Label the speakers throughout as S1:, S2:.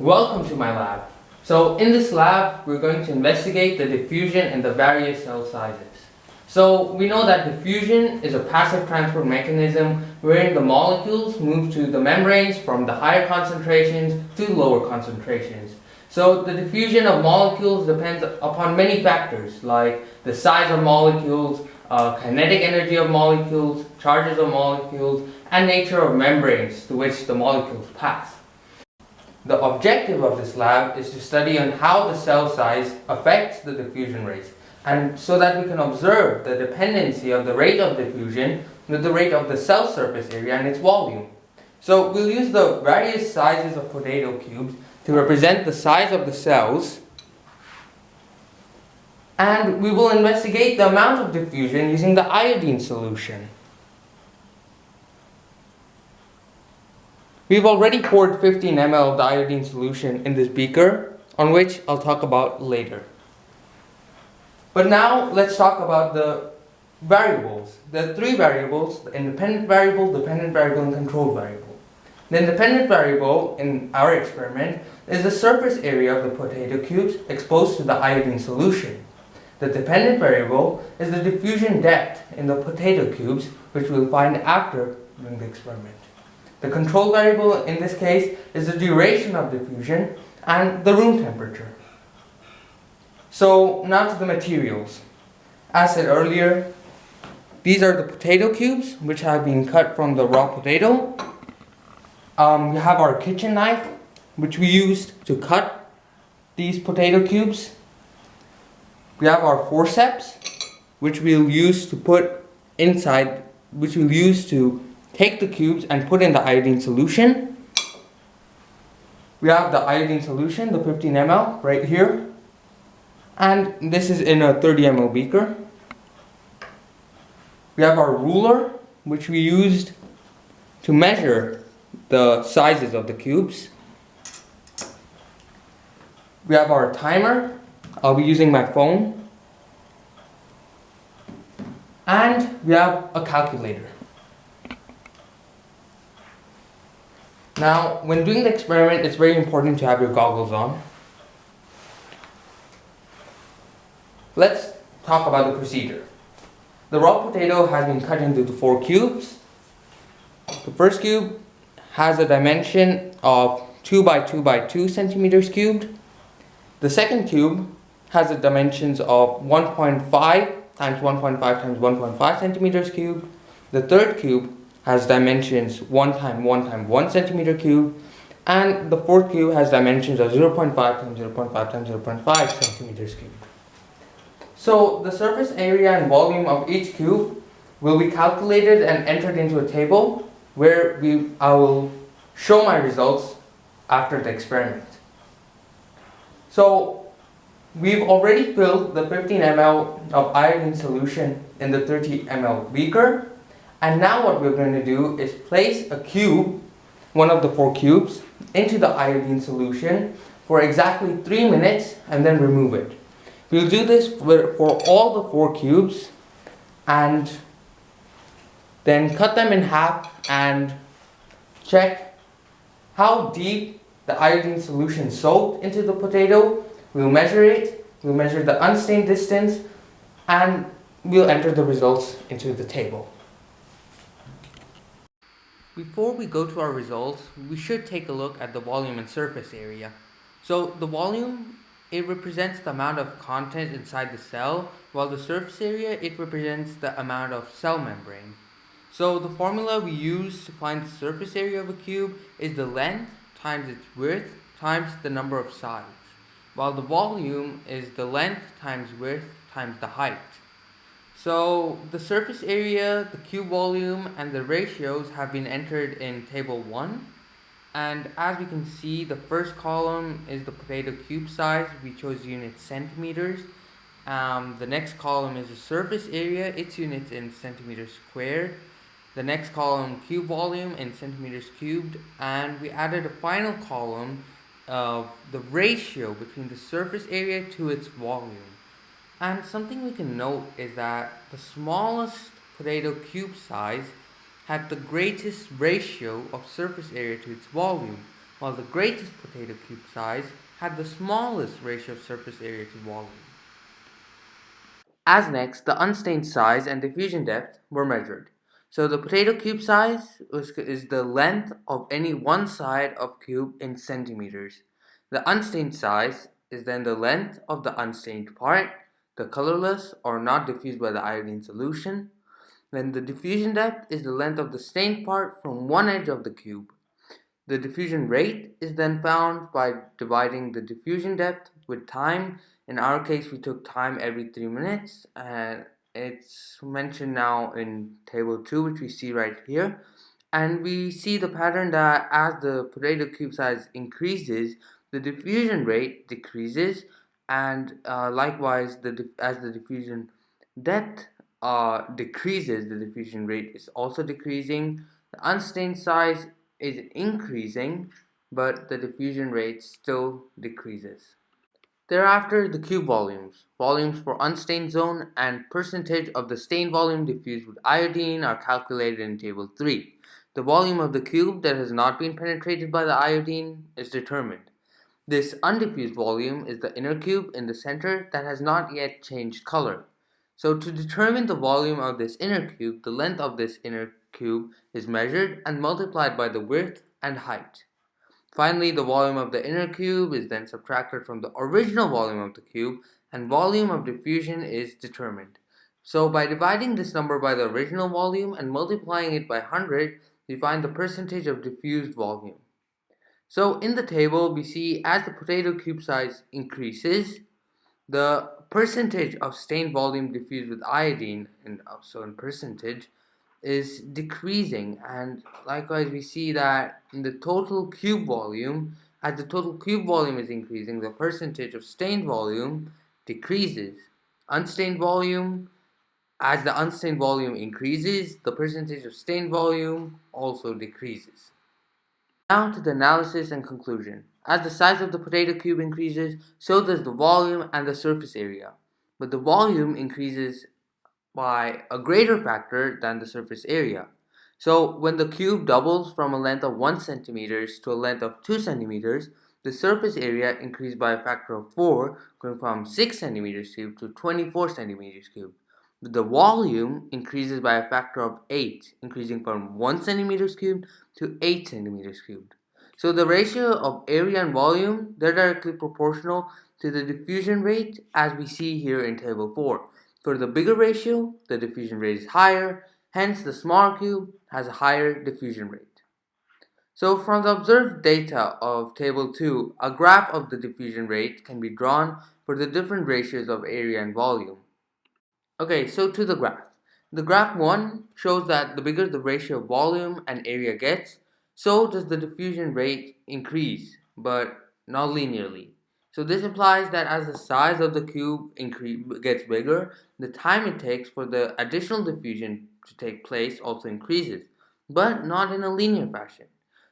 S1: Welcome to my lab. So in this lab, we're going to investigate the diffusion in the various cell sizes. So we know that diffusion is a passive transport mechanism wherein the molecules move to the membranes from the higher concentrations to lower concentrations. So the diffusion of molecules depends upon many factors like the size of molecules, kinetic energy of molecules, charges of molecules, and nature of membranes to which the molecules pass. The objective of this lab is to study on how the cell size affects the diffusion rates, and so that we can observe the dependency of the rate of diffusion with the rate of the cell surface area and its volume. So we'll use the various sizes of potato cubes to represent the size of the cells, and we will investigate the amount of diffusion using the iodine solution. We've already poured 15 ml of the iodine solution in this beaker, on which I'll talk about later. But now let's talk about the variables. There are three variables: the independent variable, dependent variable, and controlled variable. The independent variable in our experiment is the surface area of the potato cubes exposed to the iodine solution. The dependent variable is the diffusion depth in the potato cubes, which we'll find after doing the experiment. The control variable in this case is the duration of diffusion and the room temperature. So now to the materials. As said earlier, these are the potato cubes which have been cut from the raw potato. We have our kitchen knife which we used to cut these potato cubes. We have our forceps which we'll use to take the cubes and put in the iodine solution. We have the iodine solution, the 15 ml right here, and this is in a 30 ml beaker. We have our ruler, which we used to measure the sizes of the cubes. We have our timer. I'll be using my phone. And we have a calculator. Now, when doing the experiment, it's very important to have your goggles on. Let's talk about the procedure. The raw potato has been cut into the 4 cubes. The first cube has a dimension of 2 by 2 by 2 centimeters cubed. The second cube has the dimensions of 1.5 times 1.5 times 1.5 centimeters cubed. The third cube has dimensions 1 times 1 times 1 centimeter cube, and the fourth cube has dimensions of 0.5 times 0.5 times 0.5 centimeters cubed. So the surface area and volume of each cube will be calculated and entered into a table where I will show my results after the experiment. So we've already filled the 15 ml of iodine solution in the 30 ml beaker. And now what we're going to do is place a cube, one of the 4 cubes, into the iodine solution for exactly 3 minutes and then remove it. We'll do this for all the 4 cubes and then cut them in half and check how deep the iodine solution soaked into the potato. We'll measure it, we'll measure the unstained distance, and we'll enter the results into the table. Before we go to our results, we should take a look at the volume and surface area. So the volume, it represents the amount of content inside the cell, while the surface area, it represents the amount of cell membrane. So the formula we use to find the surface area of a cube is the length times its width times the number of sides, while the volume is the length times width times the height. So the surface area, the cube volume, and the ratios have been entered in table 1. And as we can see, the first column is the potato cube size. We chose units centimeters. The next column is the surface area. Its units in centimeters squared. The next column, cube volume in centimeters cubed. And we added a final column of the ratio between the surface area to its volume. And something we can note is that the smallest potato cube size had the greatest ratio of surface area to its volume, while the greatest potato cube size had the smallest ratio of surface area to volume. As next, the unstained size and diffusion depth were measured. So the potato cube size is the length of any one side of cube in centimeters. The unstained size is then the length of the unstained part, the colorless or not diffused by the iodine solution. Then the diffusion depth is the length of the stained part from one edge of the cube. The diffusion rate is then found by dividing the diffusion depth with time. In our case, we took time every 3 minutes, and it's mentioned now in table 2, which we see right here. And we see the pattern that as the potato cube size increases, the diffusion rate decreases, and likewise, as the diffusion depth decreases, the diffusion rate is also decreasing. The unstained size is increasing, but the diffusion rate still decreases. Thereafter, the cube volumes. Volumes for unstained zone and percentage of the stained volume diffused with iodine are calculated in table 3. The volume of the cube that has not been penetrated by the iodine is determined. This undiffused volume is the inner cube in the center that has not yet changed color. So to determine the volume of this inner cube, the length of this inner cube is measured and multiplied by the width and height. Finally, the volume of the inner cube is then subtracted from the original volume of the cube, and volume of diffusion is determined. So by dividing this number by the original volume and multiplying it by 100, we find the percentage of diffused volume. So in the table, we see as the potato cube size increases, the percentage of stained volume diffused with iodine, and also in percentage, is decreasing. And likewise, we see that in the total cube volume, as the total cube volume is increasing, the percentage of stained volume decreases. Unstained volume, as the unstained volume increases, the percentage of stained volume also decreases. Now to the analysis and conclusion. As the size of the potato cube increases, so does the volume and the surface area. But the volume increases by a greater factor than the surface area. So when the cube doubles from a length of 1 centimeters to a length of 2 centimeters, the surface area increased by a factor of 4, going from 6 centimeters cubed to 24 centimeters cubed. The volume increases by a factor of 8, increasing from 1 centimeters cubed to 8 centimeters cubed. So the ratio of area and volume, they're directly proportional to the diffusion rate as we see here in table 4. For the bigger ratio, the diffusion rate is higher, hence the smaller cube has a higher diffusion rate. So from the observed data of table 2, a graph of the diffusion rate can be drawn for the different ratios of area and volume. Okay, so to the graph. The graph 1 shows that the bigger the ratio of volume and area gets, so does the diffusion rate increase, but not linearly. So this implies that as the size of the cube gets bigger, the time it takes for the additional diffusion to take place also increases, but not in a linear fashion.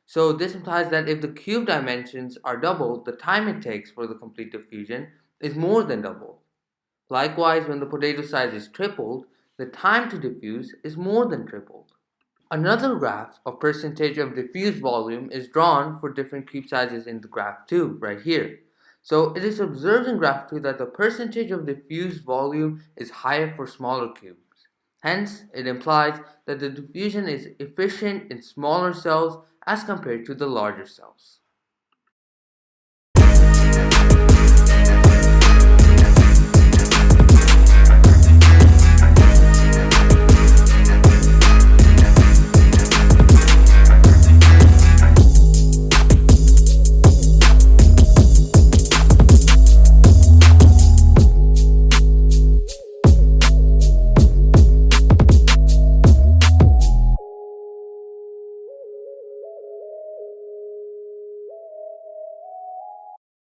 S1: So this implies that if the cube dimensions are doubled, the time it takes for the complete diffusion is more than doubled. Likewise, when the potato size is tripled, the time to diffuse is more than tripled. Another graph of percentage of diffused volume is drawn for different cube sizes in the graph 2, right here. So it is observed in graph 2 that the percentage of diffused volume is higher for smaller cubes. Hence, it implies that the diffusion is efficient in smaller cells as compared to the larger cells.